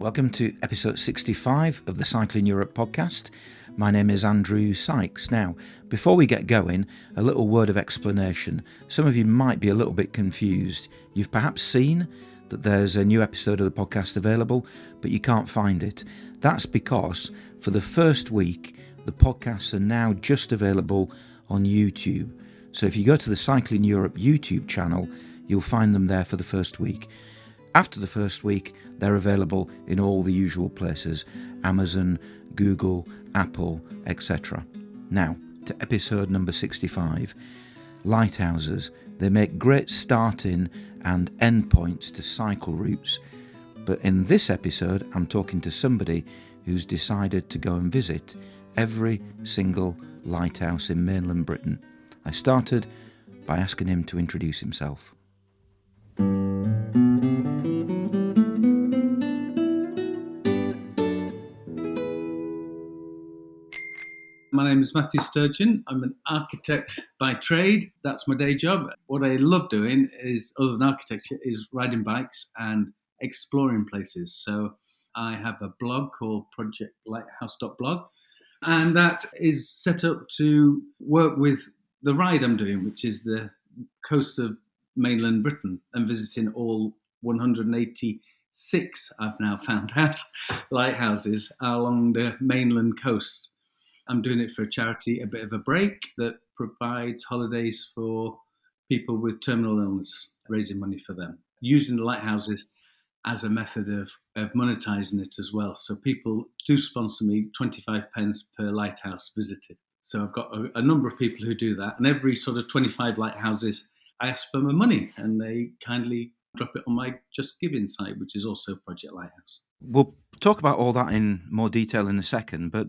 Welcome to episode 65 of the Cycling Europe podcast. My name is Andrew Sykes. Now, before we get going, a little word of explanation. Some of you might be a little bit confused. You've perhaps seen that there's a new episode of the podcast available, but you can't find it. That's because for the first week, the podcasts are now just available on YouTube. So if you go to the Cycling Europe YouTube channel, you'll find them there for the first week. After the first week, they're available in all the usual places: Amazon, Google, Apple, etc. Now, to episode number 65. Lighthouses. They make great starting and end points to cycle routes. But in this episode, I'm talking to somebody who's decided to go and visit every single lighthouse in mainland Britain. I started by asking him to introduce himself. My name is Matthew Sturgeon. I'm an architect by trade. That's my day job. What I love doing is, other than architecture, is riding bikes and exploring places. So I have a blog called projectlighthouse.blog, and that is set up to work with the ride I'm doing, which is the coast of mainland Britain, and visiting all 186, I've now found out, lighthouses along the mainland coast. I'm doing it for a charity, A Bit of a Break, that provides holidays for people with terminal illness, raising money for them, using the lighthouses as a method of monetising it as well. So people do sponsor me 25 pence per lighthouse visited. So I've got a number of people who do that, and every sort of 25 lighthouses, I ask for my money, and they kindly drop it on my Just Giving site, which is also Project Lighthouse. We'll talk about all that in more detail in a second, but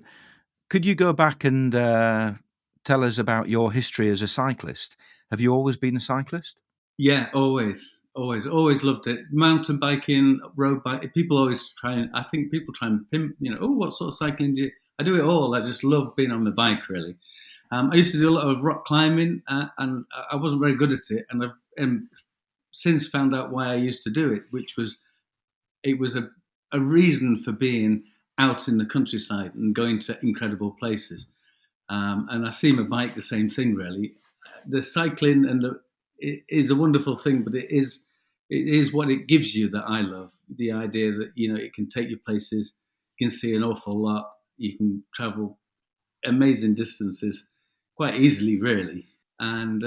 could you go back and tell us about your history as a cyclist? Have you always been a cyclist? Yeah, always loved it. Mountain biking, road bike. People always I think people try and pimp, what sort of cycling do you? I do it all. I just love being on the bike, really. I used to do a lot of rock climbing, and I wasn't very good at it. And I've since found out why I used to do it, which was, it was a reason for being out in the countryside and going to incredible places. And I see my bike the same thing, really. The cycling it is a wonderful thing, but it is what it gives you that I love. The idea that, it can take you places, you can see an awful lot, you can travel amazing distances quite easily, really. And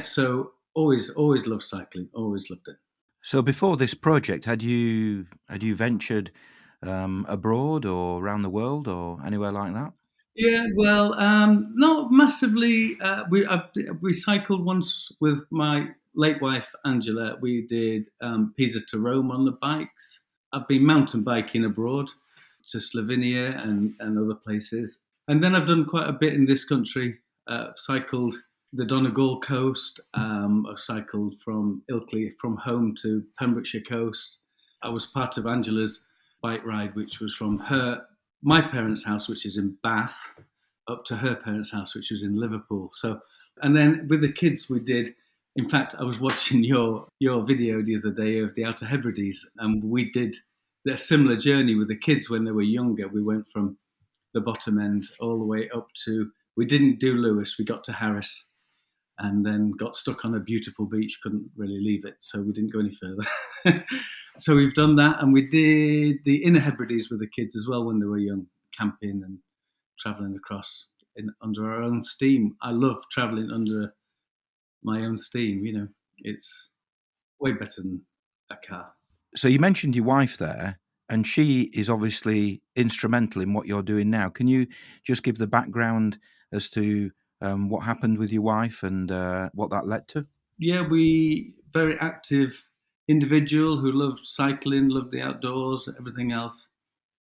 so always loved cycling, always loved it. So before this project, had you ventured abroad or around the world or anywhere like that? Yeah, well, not massively. We cycled once with my late wife Angela. We did Pisa to Rome on the bikes. I've been mountain biking abroad to Slovenia and other places, and then I've done quite a bit in this country. I've cycled the Donegal coast. I've cycled from Ilkley, from home, to Pembrokeshire coast. I was part of Angela's bike ride, which was from my parents' house, which is in Bath, up to her parents' house, which was in Liverpool. So, and then with the kids, we did. In fact, I was watching your video the other day of the Outer Hebrides, and we did a similar journey with the kids when they were younger. We went from the bottom end all the way up to. We didn't do Lewis. We got to Harris, and then got stuck on a beautiful beach. Couldn't really leave it, so we didn't go any further. So we've done that, and we did the Inner Hebrides with the kids as well when they were young, camping and travelling across under our own steam. I love travelling under my own steam. It's way better than a car. So you mentioned your wife there, and she is obviously instrumental in what you're doing now. Can you just give the background as to what happened with your wife and what that led to? Yeah, very active individual who loved cycling, loved the outdoors, everything else.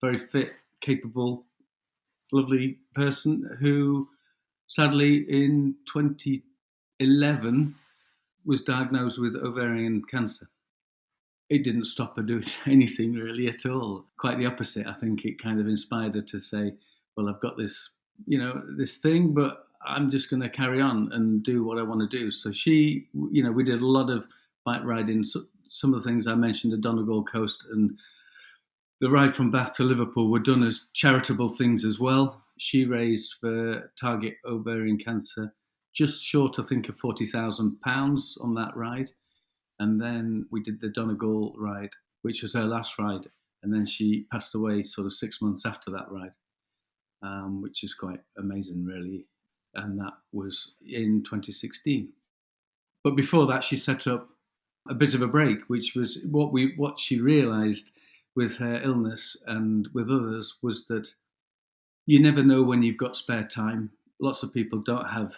Very fit, capable, lovely person who sadly in 2011 was diagnosed with ovarian cancer. It didn't stop her doing anything really at all. Quite the opposite. I think it kind of inspired her to say, well, I've got this, this thing, but I'm just going to carry on and do what I want to do. So she, we did a lot of bike riding. So some of the things I mentioned, the Donegal coast and the ride from Bath to Liverpool were done as charitable things as well. She raised for Target Ovarian Cancer just short, I think, of £40,000 on that ride. And then we did the Donegal ride, which was her last ride. And then she passed away sort of 6 months after that ride, which is quite amazing, really. And that was in 2016. But before that, she set up a bit of a break, which was what she realised with her illness and with others was that you never know when you've got spare time. Lots of people don't have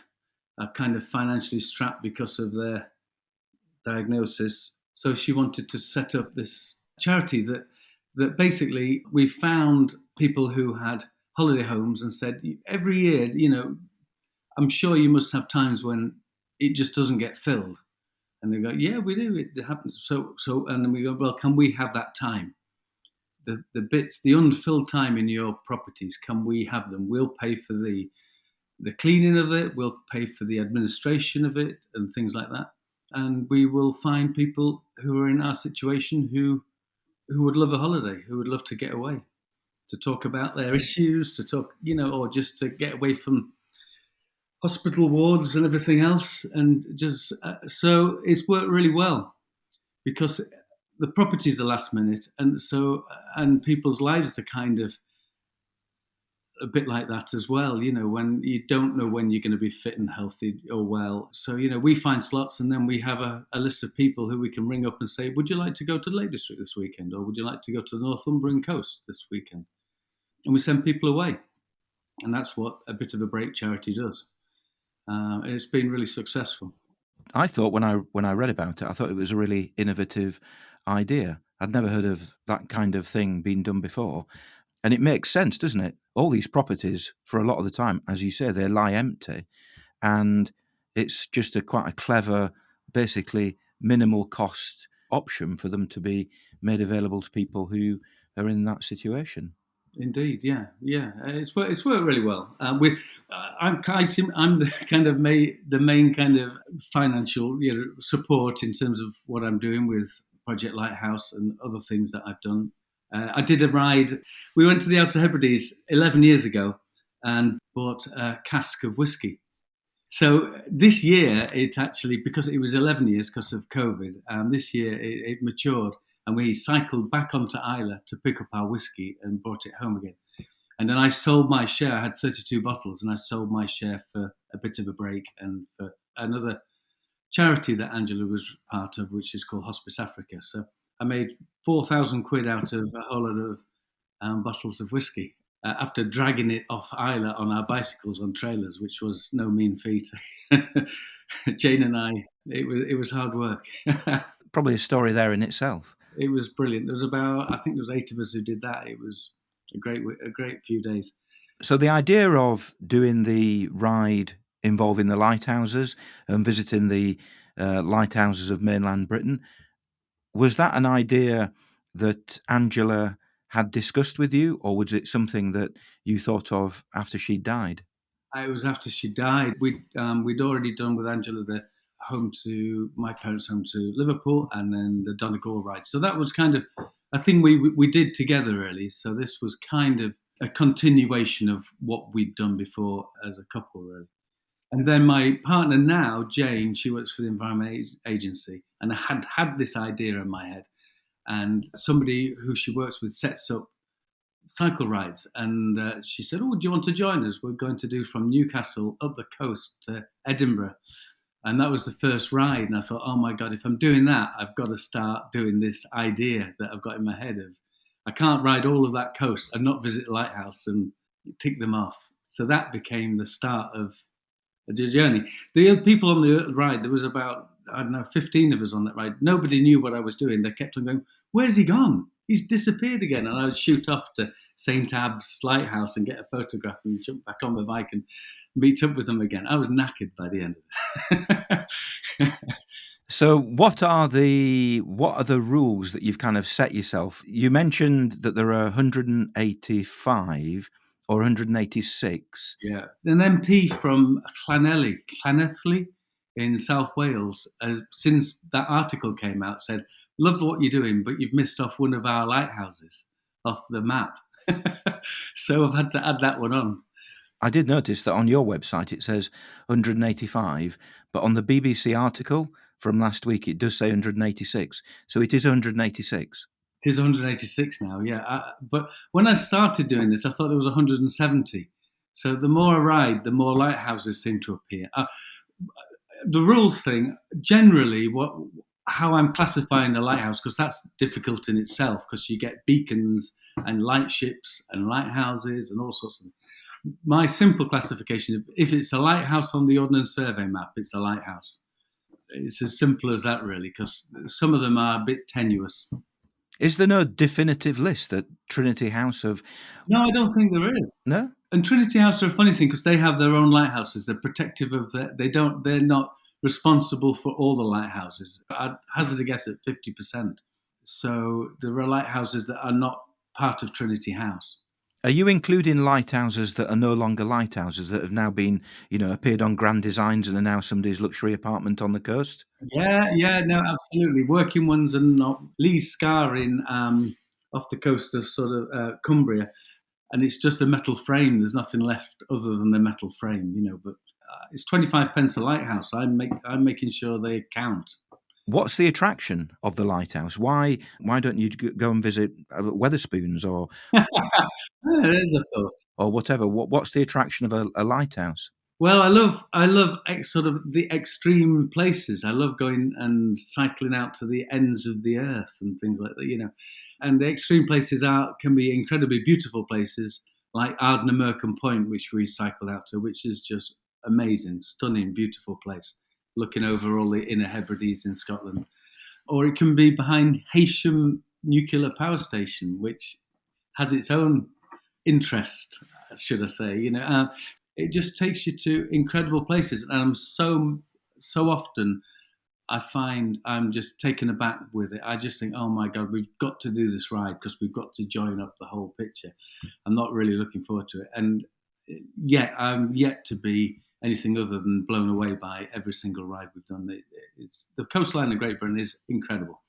are kind of financially strapped because of their diagnosis. So she wanted to set up this charity that basically we found people who had holiday homes and said every year, I'm sure you must have times when it just doesn't get filled. And they go, yeah, we do. It happens. And then we go, well, can we have that time? The unfilled time in your properties, can we have them? We'll pay for the cleaning of it. We'll pay for the administration of it and things like that. And we will find people who are in our situation who would love a holiday, who would love to get away, to talk about their issues, to talk, or just to get away from hospital wards and everything else. And just so it's worked really well because the properties are last minute, and people's lives are kind of a bit like that as well. When you don't know when you're going to be fit and healthy or well. So we find slots, and then we have a list of people who we can ring up and say, would you like to go to the Lake District this weekend, or would you like to go to the Northumbrian coast this weekend? And we send people away, and that's what a bit of a break charity does. And it's been really successful. I thought when I read about it, I thought it was a really innovative idea. I'd never heard of that kind of thing being done before. And it makes sense, doesn't it? All these properties, for a lot of the time, as you say, they lie empty. And it's just quite a clever, basically minimal cost option for them to be made available to people who are in that situation. Indeed, yeah. It's worked really well. I'm the kind of the main kind of financial support in terms of what I'm doing with Project Lighthouse and other things that I've done. I did a ride. We went to the Outer Hebrides 11 years ago and bought a cask of whiskey. So this year, it actually, because it was 11 years because of COVID, this year it matured and we cycled back onto Isla to pick up our whiskey and brought it home again. And then I sold my share. I had 32 bottles and I sold my share for a bit of a break and for another charity that Angela was part of, which is called Hospice Africa. So I made 4,000 quid out of a whole lot of bottles of whiskey after dragging it off Isla on our bicycles on trailers, which was no mean feat. Jane and I, it was hard work. Probably a story there in itself. It was brilliant. I think there was 8 of us who did that. It was a great few days. So the idea of doing the ride involving the lighthouses and visiting the lighthouses of mainland Britain, was that an idea that Angela had discussed with you, or was it something that you thought of after she died? It was after she died. We'd already done with Angela the my parents' home to Liverpool, and then the Donegal ride. So that was kind of a thing we did together, really. So this was kind of a continuation of what we'd done before as a couple, really. And then my partner now, Jane, she works for the Environment Agency, and I had this idea in my head. And somebody who she works with sets up cycle rides, and she said, "Oh, do you want to join us? We're going to do from Newcastle up the coast to Edinburgh." And that was the first ride. And I thought, oh my God, if I'm doing that, I've got to start doing this idea that I've got in my head of I can't ride all of that coast and not visit the lighthouse and tick them off. So that became the start of the journey. The other people on the ride, there was about, I don't know, 15 of us on that ride. Nobody knew what I was doing. They kept on going, where's he gone? He's disappeared again. And I would shoot off to St. Abb's Lighthouse and get a photograph and jump back on the bike and meet up with them again. I was knackered by the end of it. So what are the rules that you've kind of set yourself? You mentioned that there are 185 or 186. Yeah. An MP from Llanelli in South Wales, since that article came out, said, love what you're doing, but you've missed off one of our lighthouses. off the map. So I've had to add that one on. I did notice that on your website it says 185, but on the BBC article from last week it does say 186. So it is 186. It is 186 now, yeah. But when I started doing this, I thought it was 170. So the more I ride, the more lighthouses seem to appear. The rules thing, generally, how I'm classifying a lighthouse, because that's difficult in itself, because you get beacons and lightships and lighthouses and all sorts of. My simple classification: if it's a lighthouse on the Ordnance Survey map, it's a lighthouse. It's as simple as that, really, because some of them are a bit tenuous. Is there no definitive list that Trinity House have? No, I don't think there is. No? And Trinity House are a funny thing because they have their own lighthouses. They're protective of their. They don't. They're not responsible for all the lighthouses. I'd hazard a guess at 50%. So there are lighthouses that are not part of Trinity House. Are you including lighthouses that are no longer lighthouses, that have now been, appeared on Grand Designs and are now somebody's luxury apartment on the coast? Yeah, no, absolutely. Working ones are not. Lee's Scar in off the coast of sort of Cumbria, and it's just a metal frame. There's nothing left other than the metal frame, But it's 25 pence a lighthouse. I'm making sure they count. What's the attraction of the lighthouse? Why don't you go and visit Weatherspoons or There's a thought. whatever? What's the attraction of a lighthouse? Well, I love sort of the extreme places. I love going and cycling out to the ends of the earth and things like that. And the extreme places can be incredibly beautiful places, like Ardnamurchan Merkham Point, which we cycled out to, which is just amazing, stunning, beautiful place, looking over all the Inner Hebrides in Scotland. Or it can be behind Heysham Nuclear Power Station, which has its own interest, should I say? It just takes you to incredible places, and I'm so often I find I'm just taken aback with it. I just think, oh my God, we've got to do this ride because we've got to join up the whole picture. I'm not really looking forward to it, and yet I'm yet to be anything other than blown away by every single ride we've done. It's the coastline of Great Britain is incredible.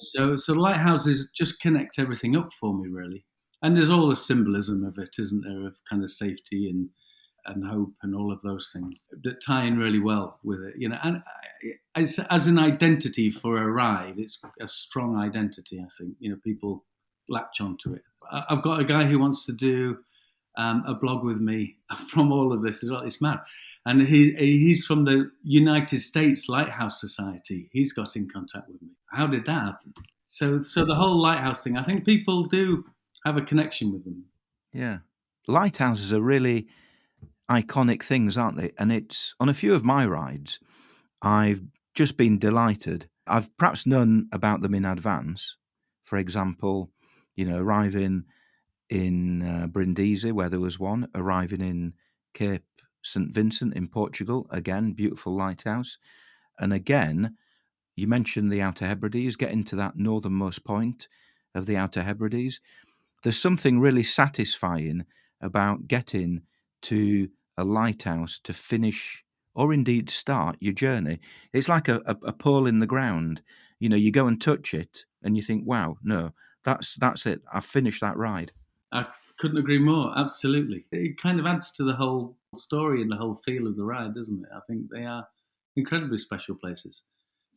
So lighthouses just connect everything up for me, really. And there's all the symbolism of it, isn't there, of kind of safety and hope and all of those things that tie in really well with it, And as an identity for a ride, it's a strong identity. I think people latch onto it. I've got a guy who wants to do a blog with me from all of this as well. It's mad. And he's from the United States Lighthouse Society. He's got in contact with me. How did that happen? So the whole lighthouse thing, I think people do have a connection with them. Yeah. Lighthouses are really iconic things, aren't they? And it's on a few of my rides, I've just been delighted. I've perhaps known about them in advance. For example, arriving in Brindisi, where there was one, arriving in Cape St. Vincent in Portugal, again, beautiful lighthouse. And again, you mentioned the Outer Hebrides, getting to that northernmost point of the Outer Hebrides. There's something really satisfying about getting to a lighthouse to finish or indeed start your journey. It's like a pole in the ground. You go and touch it and you think, wow, no, that's it. I've finished that ride. I couldn't agree more. Absolutely. It kind of adds to the whole story and the whole feel of the ride, doesn't it? I think they are incredibly special places.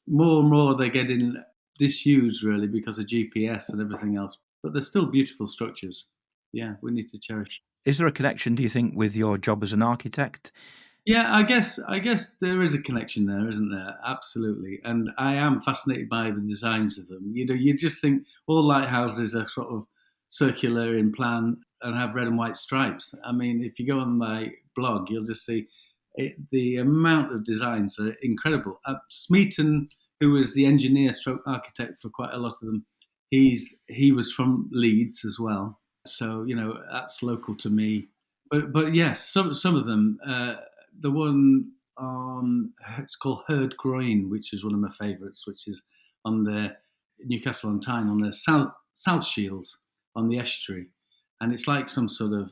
More and more they're getting disused, really, because of GPS and everything else. But they're still beautiful structures. Yeah, we need to cherish. Is there a connection, do you think, with your job as an architect? Yeah, I guess there is a connection there, isn't there? Absolutely. And I am fascinated by the designs of them. You just think all lighthouses are sort of circular in plan and have red and white stripes. I mean, if you go on my blog, you'll just see the amount of designs are incredible. Smeaton, who was the engineer stroke architect for quite a lot of them, he was from Leeds as well. So, that's local to me. But yes, some of them. The one it's called Herd Groin, which is one of my favourites, which is on the Newcastle on Tyne on the South Shields on the estuary, and it's like some sort of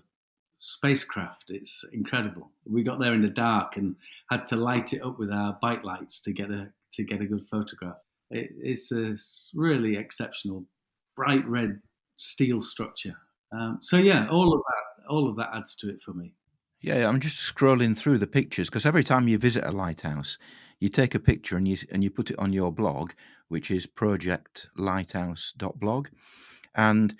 spacecraft. It's incredible. We got there in the dark and had to light it up with our bike lights to get a good photograph. It's a really exceptional, bright red steel structure. So yeah, all of that adds to it for me. Yeah, I'm just scrolling through the pictures because every time you visit a lighthouse, you take a picture and you put it on your blog, which is projectlighthouse.blog. And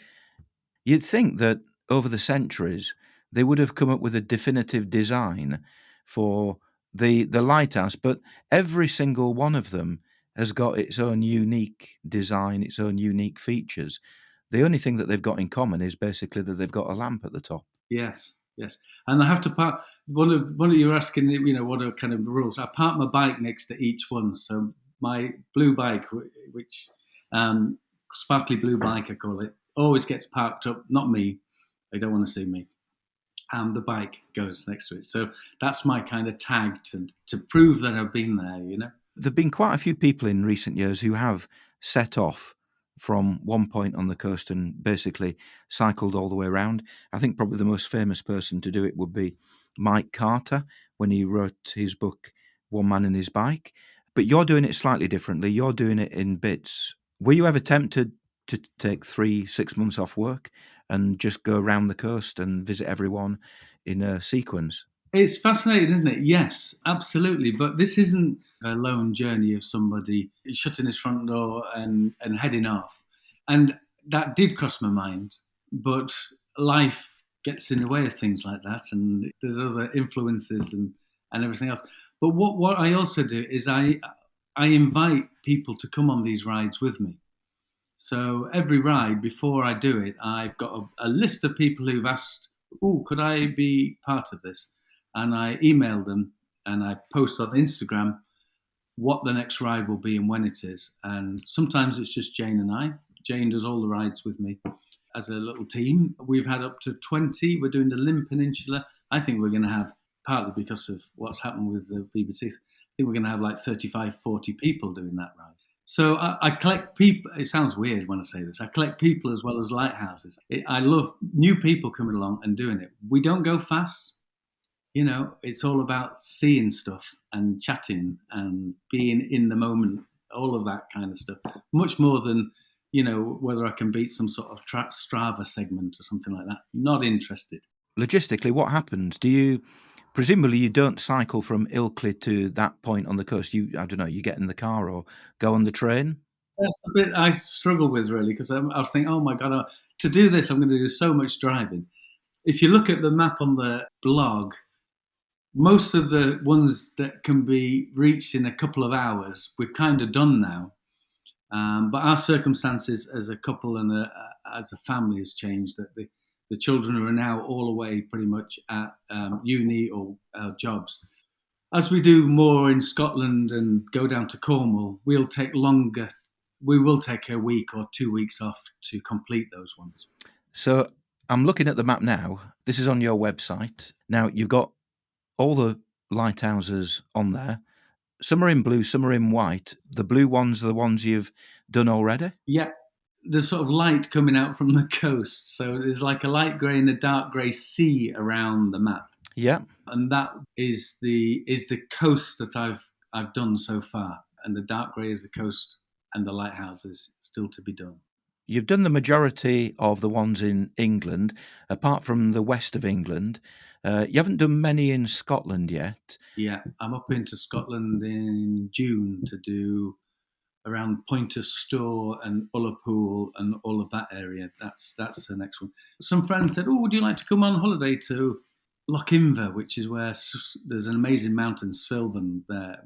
you'd think that over the centuries they would have come up with a definitive design for the lighthouse, but every single one of them has got its own unique design, its own unique features. The only thing that they've got in common is basically that they've got a lamp at the top. Yes, yes. And I have to park. One of you were asking, what are kind of the rules? I park my bike next to each one. So my blue bike, which um, sparkly blue bike, I call it, always gets parked up. Not me. They don't want to see me. The bike goes next to it. So that's my kind of tag to prove that I've been there. There've been quite a few people in recent years who have set off from one point on the coast and basically cycled all the way around. I think probably the most famous person to do it would be Mike Carter when he wrote his book One Man and His Bike. But you're doing it slightly differently. You're doing it in bits. Were you ever tempted to take 3-6 months off work and just go around the coast and visit everyone in a sequence? It's fascinating, isn't it? Yes, absolutely. But this isn't a lone journey of somebody shutting his front door and heading off. And that did cross my mind. But life gets in the way of things like that. And there's other influences and everything else. But what I also do is I invite people to come on these rides with me. So every ride, before I do it, I've got a list of people who've asked, "Oh, could I be part of this?" And I email them and I post on Instagram what the next ride will be and when it is. And sometimes it's just Jane and I. Jane does all the rides with me as a little team. We've had up to 20. We're doing the Limb Peninsula. I think we're going to have, partly because of what's happened with the BBC, I think we're going to have like 35, 40 people doing that ride. So I collect people. It sounds weird when I say this. I collect people as well as lighthouses. I love new people coming along and doing it. We don't go fast. It's all about seeing stuff and chatting and being in the moment, all of that kind of stuff. Much more than, whether I can beat some sort of Strava segment or something like that. Not interested. Logistically, what happens? Presumably you don't cycle from Ilkley to that point on the coast. I don't know, you get in the car or go on the train? That's the bit I struggle with, really, because I was thinking, oh my God, to do this, I'm going to do so much driving. If you look at the map on the blog, most of the ones that can be reached in a couple of hours, we've kind of done now. But our circumstances as a couple and as a family has changed. That the children are now all away pretty much at uni or jobs. As we do more in Scotland and go down to Cornwall, we'll take longer. We will take a week or 2 weeks off to complete those ones. So I'm looking at the map now. This is on your website. Now you've got all the lighthouses on there. Some are in blue, some are in white. The blue ones are the ones you've done already? Yeah, there's sort of light coming out from the coast. So there's like a light grey and a dark grey sea around the map. Yeah. And that is the coast that I've done so far. And the dark grey is the coast and the lighthouses still to be done. You've done the majority of the ones in England, apart from the west of England. You haven't done many in Scotland yet. Yeah, I'm up into Scotland in June to do around Pointer Store and Ullapool and all of that area. That's the next one. Some friends said, "Oh, would you like to come on holiday to Lochimver, which is where there's an amazing mountain, Sylvan there.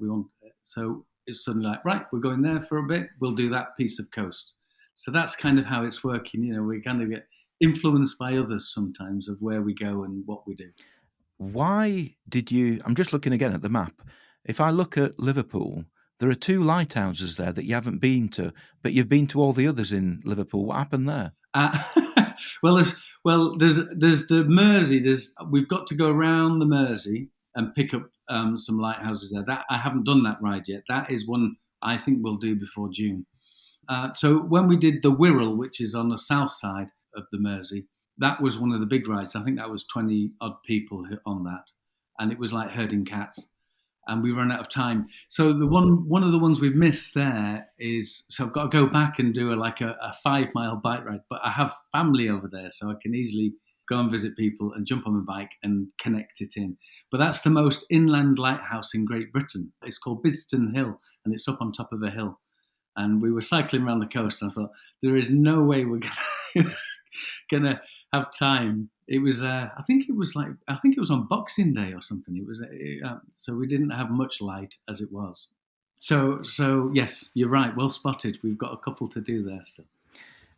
So it's suddenly like, right, we're going there for a bit. We'll do that piece of coast." So that's kind of how it's working. We kind of get influenced by others sometimes of where we go and what we do. Why did you? I'm just looking again at the map. If I look at Liverpool, there are 2 lighthouses there that you haven't been to, but you've been to all the others in Liverpool. What happened there? Uh, there's the Mersey. We've got to go around the Mersey and pick up some lighthouses there. That I haven't done that ride yet. That is one I think we'll do before June. So when we did the Wirral, which is on the south side of the Mersey, that was one of the big rides. I think that was 20 odd people on that, and it was like herding cats. and we run out of time. So one of the ones we've missed there is, so I've got to go back and do a 5 mile bike ride. But I have family over there, so I can easily go and visit people and jump on my bike and connect it in. But that's the most inland lighthouse in Great Britain. It's called Bidston Hill, and it's up on top of a hill. And we were cycling around the coast, and I thought, there is no way we're gonna have time. It was, I think it was on Boxing Day or something. It was, so we didn't have much light as it was. So yes, you're right. Well spotted. We've got a couple to do there still.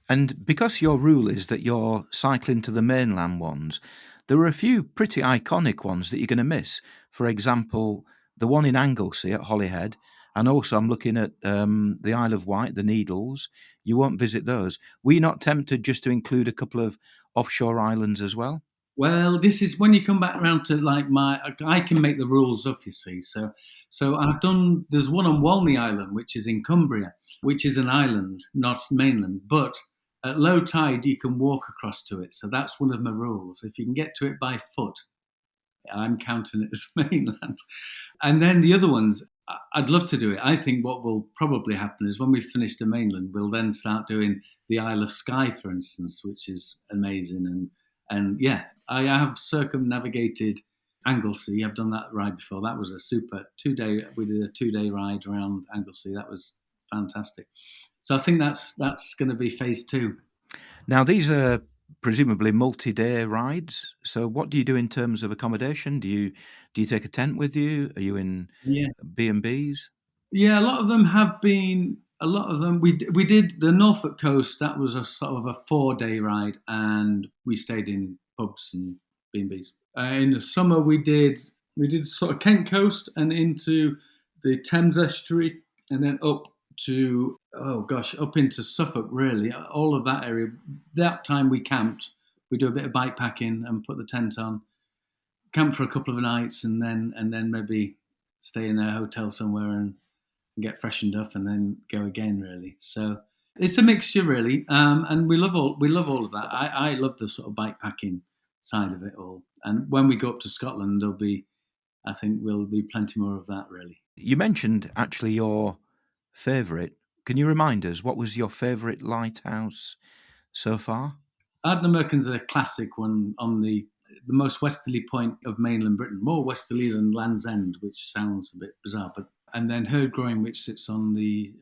And because your rule is that you're cycling to the mainland ones, there are a few pretty iconic ones that you're going to miss. For example, the one in Anglesey at Holyhead, and also I'm looking at the Isle of Wight, the Needles. You won't visit those. Were you not tempted just to include a couple of offshore islands as well? Well, this is when you come back around to like I can make the rules up, you see. So I've done. There's one on Walney Island, which is in Cumbria, which is an island, not mainland. But at low tide, you can walk across to it. So that's one of my rules. If you can get to it by foot, I'm counting it as mainland. And then the other ones, I'd love to do it. I think what will probably happen is when we finish the mainland, we'll then start doing the Isle of Skye, for instance, which is amazing. And yeah, I have circumnavigated Anglesey. I've done that ride before. That was a super 2 day. We did a 2 day ride around Anglesey. That was fantastic. So I think that's going to be phase two. Now, these are presumably multi-day rides. So what do you do in terms of accommodation? Do you take a tent with you? Are you in Yeah. B&Bs? Yeah, a lot of them have been. A lot of them. We did the Norfolk coast. That was a sort of a 4 day ride, and we stayed in pubs and B&Bs. In the summer, we did sort of Kent coast and into the Thames estuary, and then up to, oh gosh, up into Suffolk. Really, all of that area. That time we camped. We do a bit of bike packing and put the tent on, camp for a couple of nights, and then maybe stay in a hotel somewhere and get freshened up and then go again. Really, so it's a mixture, really, and we love all of that. I love the sort of bike packing side of it all, and when we go up to Scotland, I think we'll do plenty more of that. Really, You mentioned actually your favourite. Can you remind us what was your favourite lighthouse so far? Ardnamurchan's a classic one on the most westerly point of mainland Britain, more westerly than Land's End, which sounds a bit bizarre, but and then Herdgroin, which sits on the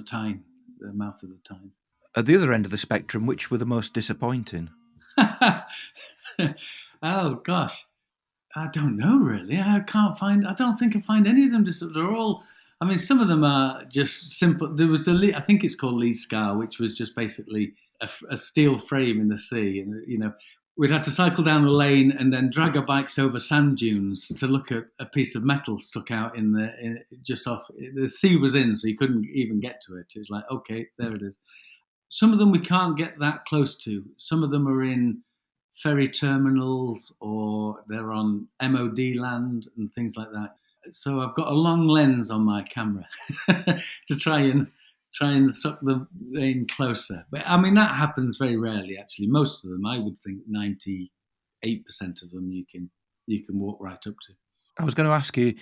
Tyne, the mouth of the Tyne. At the other end of the spectrum, which were the most disappointing? Oh gosh, I don't know really. I can't find. I don't think I find any of them. Just they're all. I mean, some of them are just simple. There was I think it's called Lee Scar, which was just basically a steel frame in the sea, and we'd had to cycle down a lane and then drag our bikes over sand dunes to look at a piece of metal stuck out just off. The sea was in, so you couldn't even get to it. It was like, okay, there it is. Some of them we can't get that close to. Some of them are in ferry terminals or they're on MOD land and things like that. So I've got a long lens on my camera to try and suck them in closer. But I mean that happens very rarely actually. Most of them, I would think 98% of them you can walk right up to. I was going to ask you,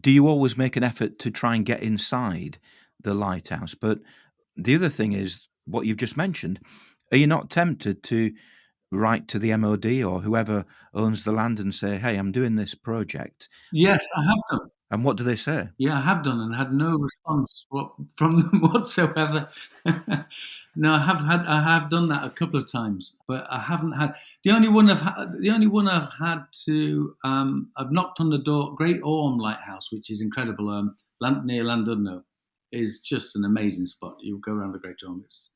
do you always make an effort to try and get inside the lighthouse? But the other thing is what you've just mentioned. Are you not tempted to write to the MOD or whoever owns the land and say, "Hey, I'm doing this project," Yes, I have done. and what do they say? Yeah, I have done and had no response from them whatsoever. No, I have done that a couple of times, but I haven't had the only one I've had to I've knocked on the door. Great Orme Lighthouse, which is incredible, near Llandudno, is just an amazing spot. You go around the Great Orme; it's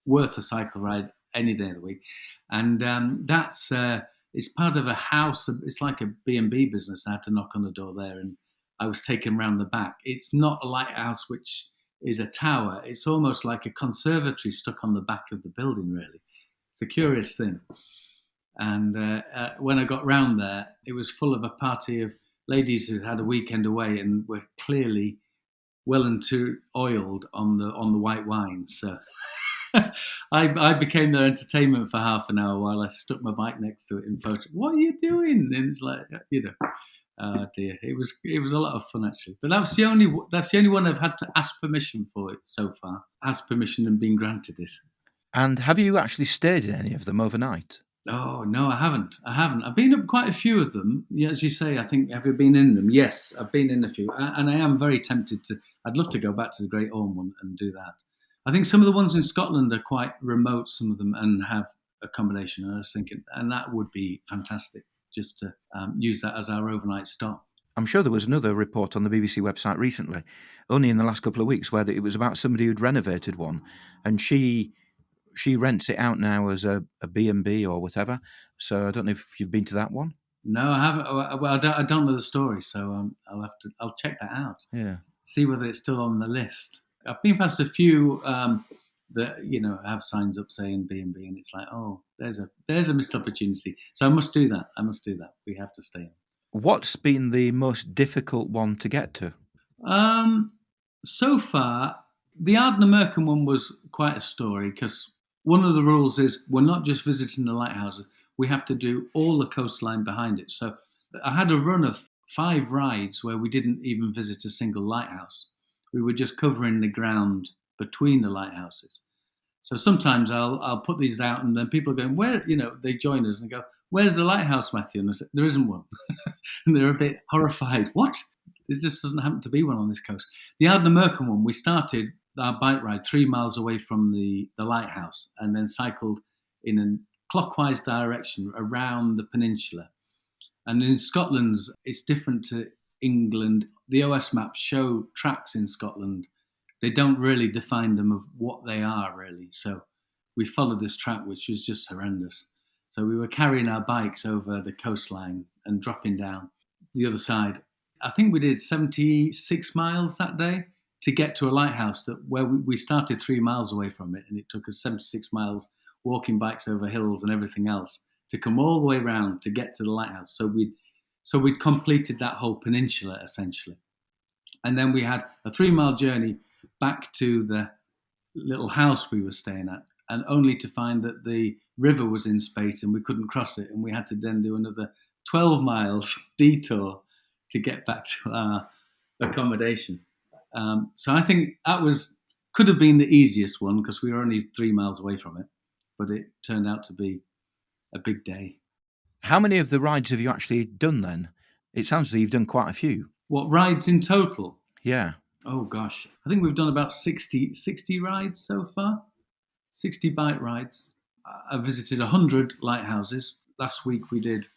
worth a cycle ride any day of the week, and that's it's part of a house. It's like a B&B business. I had to knock on the door there, and I was taken round the back. It's not a lighthouse, which is a tower. It's almost like a conservatory stuck on the back of the building. Really, it's a curious thing. And when I got round there, it was full of a party of ladies who had a weekend away and were clearly well and too oiled on the white wine. So I became their entertainment for half an hour while I stuck my bike next to it in photo. What are you doing? And it's like, Oh dear, it was a lot of fun actually. But that's the only one I've had to ask permission for it so far. Ask permission and been granted it. And have you actually stayed in any of them overnight? Oh no, I haven't. I haven't. I've been up quite a few of them. Yeah, as you say, I think have you been in them? Yes, I've been in a few, and I am very tempted to. I'd love to go back to the Great Ormond and do that. I think some of the ones in Scotland are quite remote, some of them, and have accommodation. And I was thinking, and that would be fantastic, just to use that as our overnight stop. I'm sure there was another report on the BBC website recently, only in the last couple of weeks, where it was about somebody who'd renovated one, and she rents it out now as a B&B or whatever. So I don't know if you've been to that one. No, I haven't. Well, I don't know the story, so I'll check that out. Yeah. See whether it's still on the list. I've been past a few that have signs up saying B and B, and it's like, oh, there's a missed opportunity. So I must do that. I must do that. We have to stay. What's been the most difficult one to get to? So far, the Ardnamurchan one was quite a story because one of the rules is we're not just visiting the lighthouses; we have to do all the coastline behind it. So I had a run of 5 rides where we didn't even visit a single lighthouse. We were just covering the ground between the lighthouses. So sometimes I'll put these out, and then people are going, where, they join us and go, where's the lighthouse, Matthew? And I said, there isn't one. And they're a bit horrified. What? There just doesn't happen to be one on this coast. The Ardnamurchan one, we started our bike ride 3 miles away from the lighthouse and then cycled in a clockwise direction around the peninsula. And in Scotland, it's different to England. The OS maps show tracks in Scotland. They don't really define them of what they are, really. So we followed this track, which was just horrendous. So we were carrying our bikes over the coastline and dropping down the other side. I think we did 76 miles that day to get to a lighthouse where we started 3 miles away from it, and it took us 76 miles walking bikes over hills and everything else to come all the way around to get to the lighthouse. So we'd completed that whole peninsula essentially, and then we had a 3 mile journey back to the little house we were staying at, and only to find that the river was in spate and we couldn't cross it, and we had to then do another 12 miles detour to get back to our accommodation. So I think that could have been the easiest one because we were only 3 miles away from it, but it turned out to be a big day. How many of the rides have you actually done then? It sounds as though you've done quite a few. What rides in total? Yeah. Oh gosh, I think we've done about 60 rides so far. 60 bike rides. I visited 100 lighthouses. Last week we did,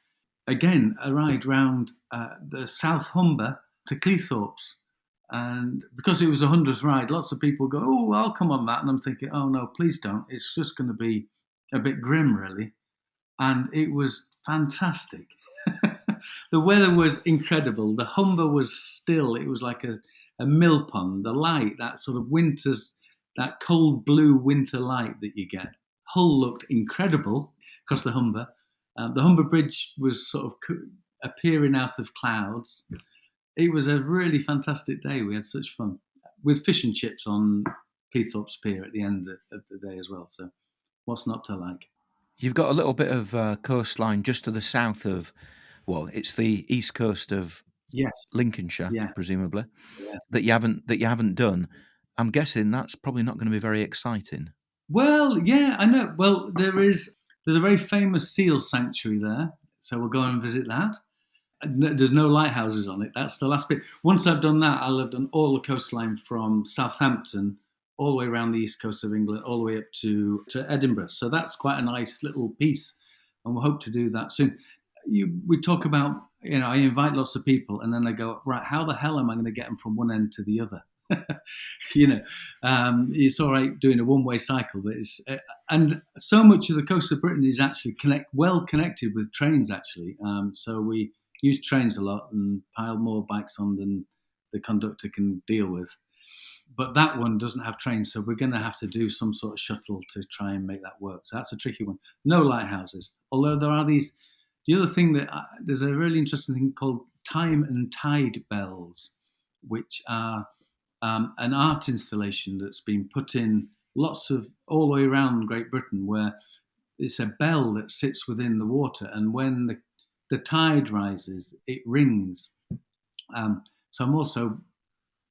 again, a ride round the South Humber to Cleethorpes. And because it was the 100th ride, lots of people go, oh, I'll come on that. And I'm thinking, oh, no, please don't. It's just going to be a bit grim, really. And it was fantastic. The weather was incredible. The Humber was still. It was like a mill pond. The light, that sort of that cold blue winter light that you get. Hull looked incredible across the Humber. The Humber Bridge was sort of appearing out of clouds. It was a really fantastic day. We had such fun with fish and chips on Cleethorpes Pier at the end of the day as well. So what's not to like? You've got a little bit of coastline just to the south of, well, it's the east coast of Lincolnshire, presumably, that you haven't done. I'm guessing that's probably not going to be very exciting. Well, yeah, I know. Well, there's a very famous seal sanctuary there, so we'll go and visit that. There's no lighthouses on it. That's the last bit. Once I've done that, I'll have done all the coastline from Southampton all the way around the east coast of England, all the way up to Edinburgh. So that's quite a nice little piece, and we'll hope to do that soon. We talk about, I invite lots of people, and then I go, right, how the hell am I going to get them from one end to the other? It's all right doing a one-way cycle, but and so much of the coast of Britain is actually well connected with trains, actually. So we use trains a lot and pile more bikes on than the conductor can deal with. But that one doesn't have trains, so we're going to have to do some sort of shuttle to try and make that work. So that's a tricky one. No lighthouses, although there are these. The other thing there's a really interesting thing called time and tide bells, which are an art installation that's been put in all the way around Great Britain, where it's a bell that sits within the water, and when the tide rises, it rings. So I'm also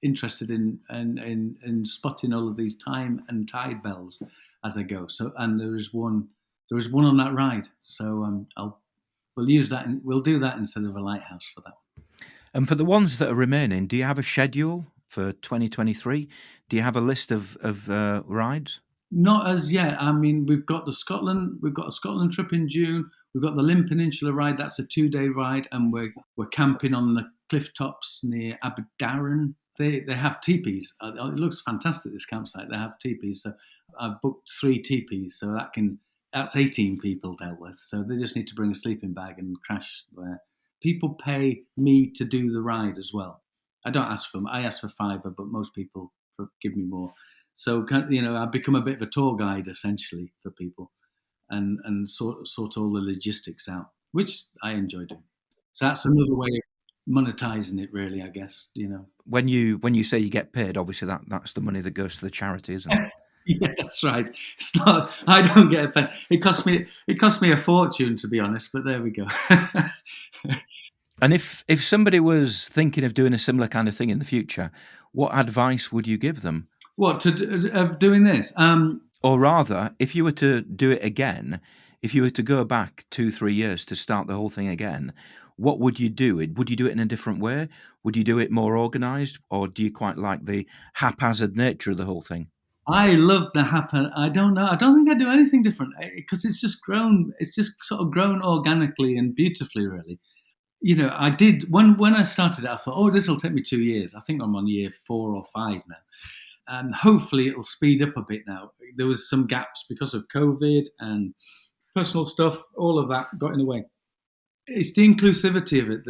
interested in spotting all of these time and tide bells as I go. So and there is one on that ride. So we'll use that. We'll do that instead of a lighthouse for that. And for the ones that are remaining, do you have a schedule for 2023? Do you have a list of rides? Not as yet. I mean, we've got a Scotland trip in June. We've got the Limb Peninsula ride. That's a 2-day ride, and we're camping on the cliff tops near Aberdaron. They have teepees. It looks fantastic. This campsite. They have teepees. So I've booked 3 teepees. So that's 18 people dealt with. So they just need to bring a sleeping bag and crash there. People pay me to do the ride as well. I don't ask for them. I ask for £5, but most people give me more. So I've become a bit of a tour guide essentially for people, and sort all the logistics out, which I enjoy doing. So that's another way of monetizing it, really. I guess. When you say you get paid, obviously that's the money that goes to the charity, isn't it? Yeah, that's right. It's not. I don't get a pen. It cost me a fortune, to be honest. But there we go. And if somebody was thinking of doing a similar kind of thing in the future, what advice would you give them? What of doing this? Or rather, if you were to do it again, if you were to go back 2, 3 years to start the whole thing again, what would you do? Would you do it in a different way? Would you do it more organised, or do you quite like the haphazard nature of the whole thing? I love the happen. I don't know. I don't think I do anything different because it's just grown. It's just sort of grown organically and beautifully, really. I did when I started it. I thought, oh, this will take me 2 years. I think I'm on year 4 or 5 now, and hopefully it'll speed up a bit now. There was some gaps because of COVID and personal stuff. All of that got in the way. It's the inclusivity of it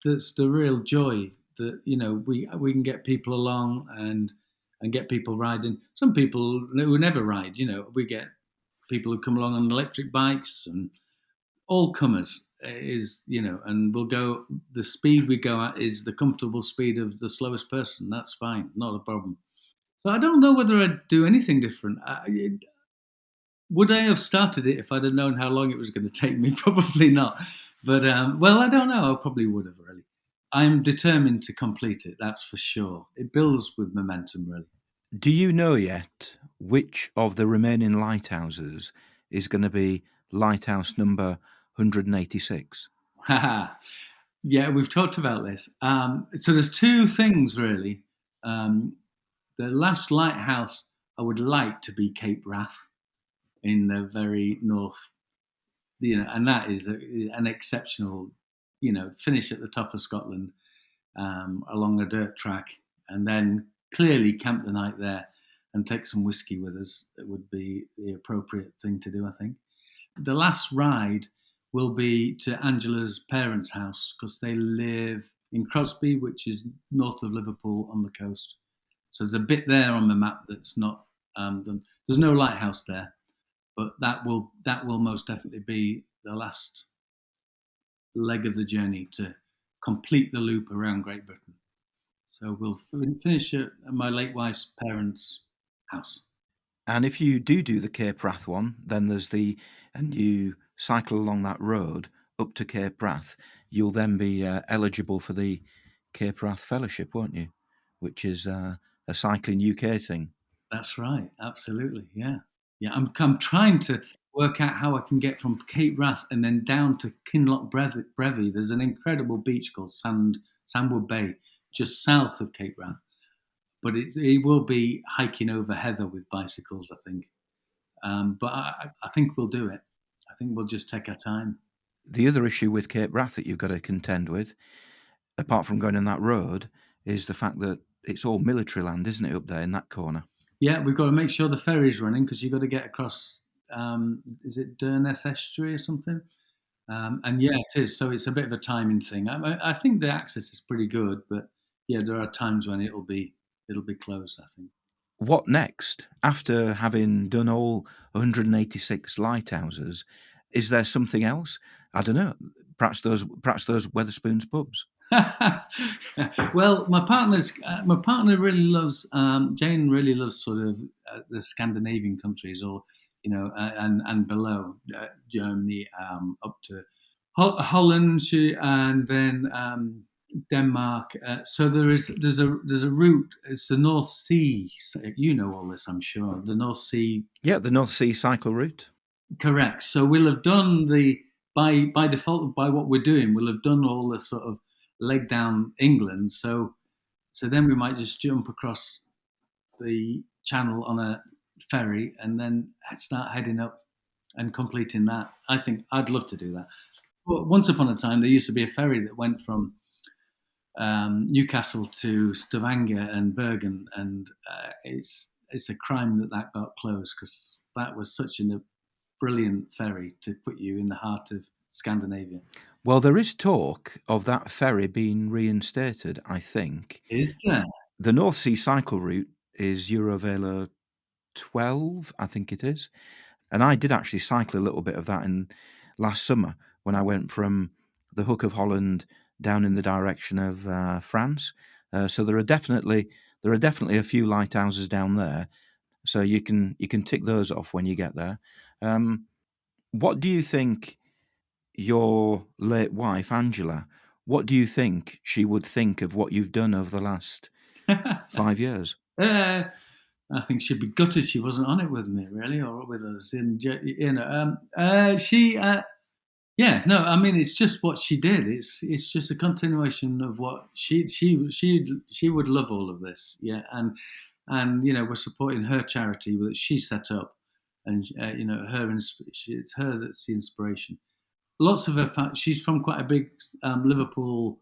that's the real joy. That we can get people along and get people riding. Some people who never ride. We get people who come along on electric bikes and all comers and we'll go. The speed we go at is the comfortable speed of the slowest person. That's fine, not a problem. So I don't know whether I'd do anything different. Would I have started it if I'd have known how long it was going to take me? Probably not. But well, I don't know. I probably would have, really. I'm determined to complete it. That's for sure. It builds with momentum, really. Do you know yet which of the remaining lighthouses is going to be lighthouse number 186? Yeah, we've talked about this. So there's 2 things really. Um, the last lighthouse I would like to be Cape Wrath in the very north, and that is an exceptional, finish at the top of Scotland along a dirt track, and then clearly camp the night there and take some whiskey with us. It would be the appropriate thing to do, I think. The last ride will be to Angela's parents' house because they live in Crosby, which is north of Liverpool on the coast. So there's a bit there on the map that's not. There's no lighthouse there, but that will most definitely be the last leg of the journey to complete the loop around Great Britain. So we'll finish at my late wife's parents' house. And if you do the Cape Wrath one, then and you cycle along that road up to Cape Wrath, you'll then be eligible for the Cape Wrath Fellowship, won't you? Which is a cycling UK thing. That's right. Absolutely. Yeah. Yeah. I'm trying to work out how I can get from Cape Wrath and then down to Kinloch Brevy. There's an incredible beach called Sandwood Bay, just south of Cape Wrath. But it will be hiking over heather with bicycles, I think. But I think we'll do it. I think we'll just take our time. The other issue with Cape Wrath that you've got to contend with, apart from going on that road, is the fact that it's all military land, isn't it, up there in that corner? Yeah, we've got to make sure the ferry's running because you've got to get across. Is it Durness Estuary or something? And yeah, it is. So it's a bit of a timing thing. I think the access is pretty good, but yeah, there are times when it'll be closed, I think. What next? After having done all 186 lighthouses, is there something else? I don't know. Perhaps those Weatherspoons pubs. Well, my partner really loves Jane. Really loves sort of the Scandinavian countries, or and below Germany up to Holland, and then Denmark. So there's a route. It's the North Sea. You know all this, I'm sure. The North Sea. Yeah, the North Sea cycle route. Correct. So we'll have done the by default by what we're doing. We'll have done all the sort of leg down England. So then we might just jump across the channel on a ferry and then start heading up and completing that. I think I'd love to do that. But once upon a time, there used to be a ferry that went from Newcastle to Stavanger and Bergen, and it's a crime that got closed because that was such a brilliant ferry to put you in the heart of Scandinavia. Well, there is talk of that ferry being reinstated, I think. Is there? The North Sea cycle route is Eurovelo 12, I think it is. And I did actually cycle a little bit of that in last summer when I went from the Hook of Holland down in the direction of France. So there are definitely a few lighthouses down there. So you can tick those off when you get there. What do you think your late wife Angela? What do you think she would think of what you've done over the last 5 years? I think she'd be gutted she wasn't on it with me, really, or with us. Yeah, no, I mean, it's just what she did. It's just a continuation of what she would love all of this. Yeah, and we're supporting her charity that she set up, and it's her that's the inspiration. Lots of her, she's from quite a big Liverpool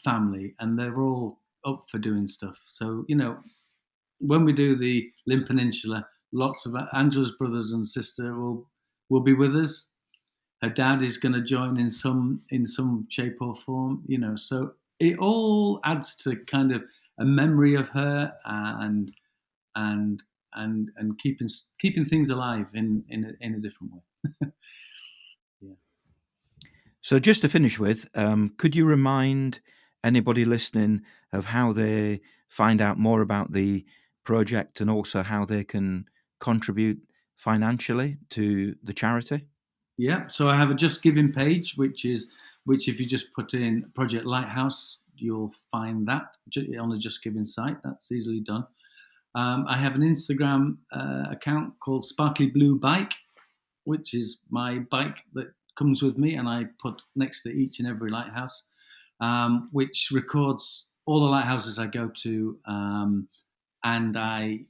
family, and they're all up for doing stuff. So when we do the Limb Peninsula, lots of Angela's brothers and sister will be with us. Her dad is going to join in some shape or form, So it all adds to kind of a memory of her and and and keeping things alive in a different way. Yeah. So just to finish with, could you remind anybody listening of how they find out more about the project and also how they can contribute financially to the charity? Yeah, so I have a Just Giving page, which if you just put in Project Lighthouse, you'll find that on the Just Giving site. That's easily done. I have an Instagram account called Sparkly Blue Bike, which is my bike that comes with me, and I put next to each and every lighthouse, which records all the lighthouses I go to, and I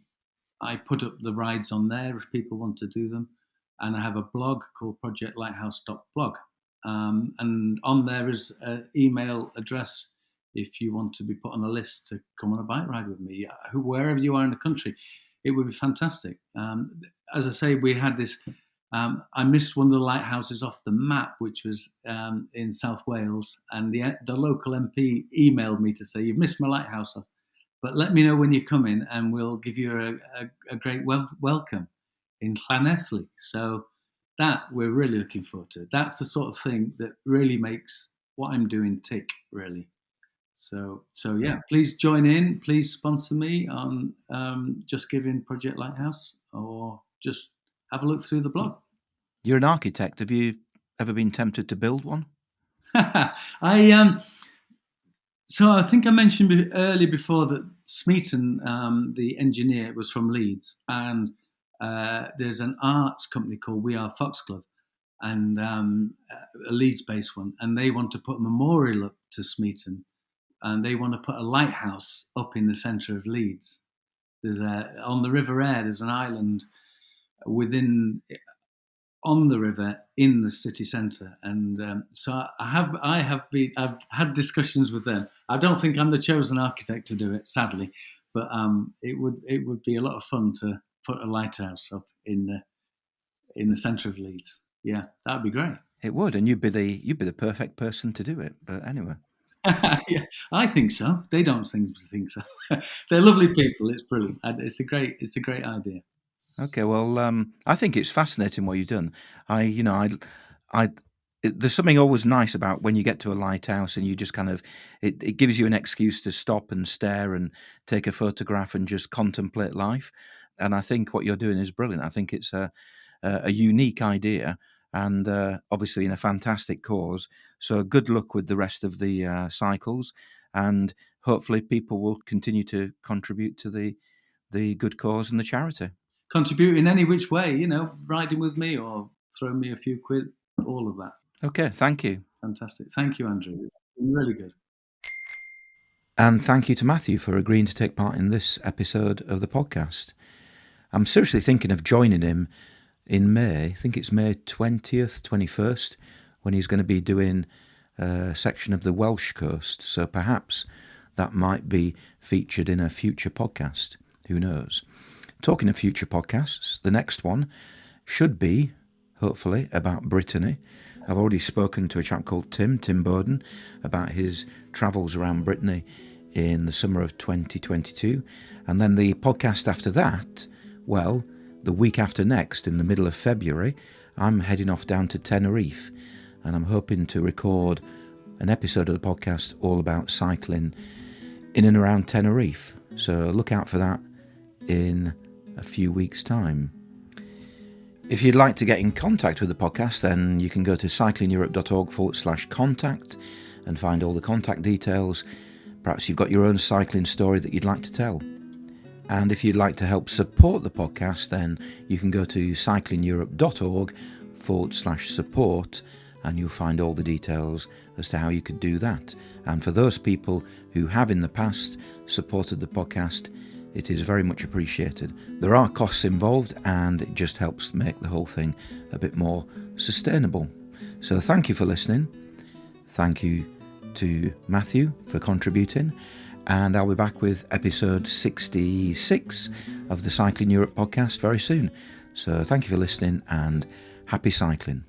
put up the rides on there if people want to do them. And I have a blog called projectlighthouse.blog. And on there is an email address if you want to be put on a list to come on a bike ride with me, wherever you are in the country. It would be fantastic. As I say, we had this. I missed one of the lighthouses off the map, which was in South Wales, and the local MP emailed me to say, "You've missed my lighthouse, but let me know when you're coming, and we'll give you a great welcome in Llanelli." So that we're really looking forward to. That's the sort of thing that really makes what I'm doing tick, really. So yeah, please join in. Please sponsor me on Just Giving Project Lighthouse, or just have a look through the blog. You're an architect. Have you ever been tempted to build one? So I think I mentioned earlier before that Smeaton, the engineer, was from Leeds, and there's an arts company called We Are Foxglove, and a Leeds-based one, and they want to put a memorial up to Smeaton, and they want to put a lighthouse up in the centre of Leeds. There's on the River Aire. There's an island on the river in the city centre, and so I've had discussions with them. I don't think I'm the chosen architect to do it, sadly, but it would be a lot of fun to put a lighthouse up in the centre of Leeds. Yeah, that'd be great. It would, and you'd be the perfect person to do it. But anyway, Yeah, I think so. They don't think so. They're lovely people. It's brilliant. It's a great idea. okay. Well, I think it's fascinating what you've done. I there's something always nice about when you get to a lighthouse and you just kind of it gives you an excuse to stop and stare and take a photograph and just contemplate life. And I think what you're doing is brilliant. I think it's a unique idea, and obviously in a fantastic cause. So good luck with the rest of the cycles, and hopefully people will continue to contribute to the good cause and the charity. Contribute in any which way, riding with me or throwing me a few quid, all of that. Okay, thank you. Fantastic. Thank you, Andrew. It's been really good. And thank you to Matthew for agreeing to take part in this episode of the podcast. I'm seriously thinking of joining him in May. I think it's May 20th, 21st, when he's going to be doing a section of the Welsh coast. So perhaps that might be featured in a future podcast. Who knows? Talking of future podcasts, the next one should be, hopefully, about Brittany. I've already spoken to a chap called Tim Bowden, about his travels around Brittany in the summer of 2022. And then the podcast after that, well, the week after next, in the middle of February, I'm heading off down to Tenerife, and I'm hoping to record an episode of the podcast all about cycling in and around Tenerife. So look out for that in a few weeks' time. If you'd like to get in contact with the podcast, then you can go to cyclingeurope.org/contact and find all the contact details. Perhaps you've got your own cycling story that you'd like to tell. And if you'd like to help support the podcast, then you can go to cyclingeurope.org/support, and you'll find all the details as to how you could do that. And for those people who have in the past supported the podcast, it is very much appreciated. There are costs involved, and it just helps make the whole thing a bit more sustainable. So thank you for listening. Thank you to Matthew for contributing, and I'll be back with episode 66 of the Cycling Europe podcast very soon. So thank you for listening, and happy cycling.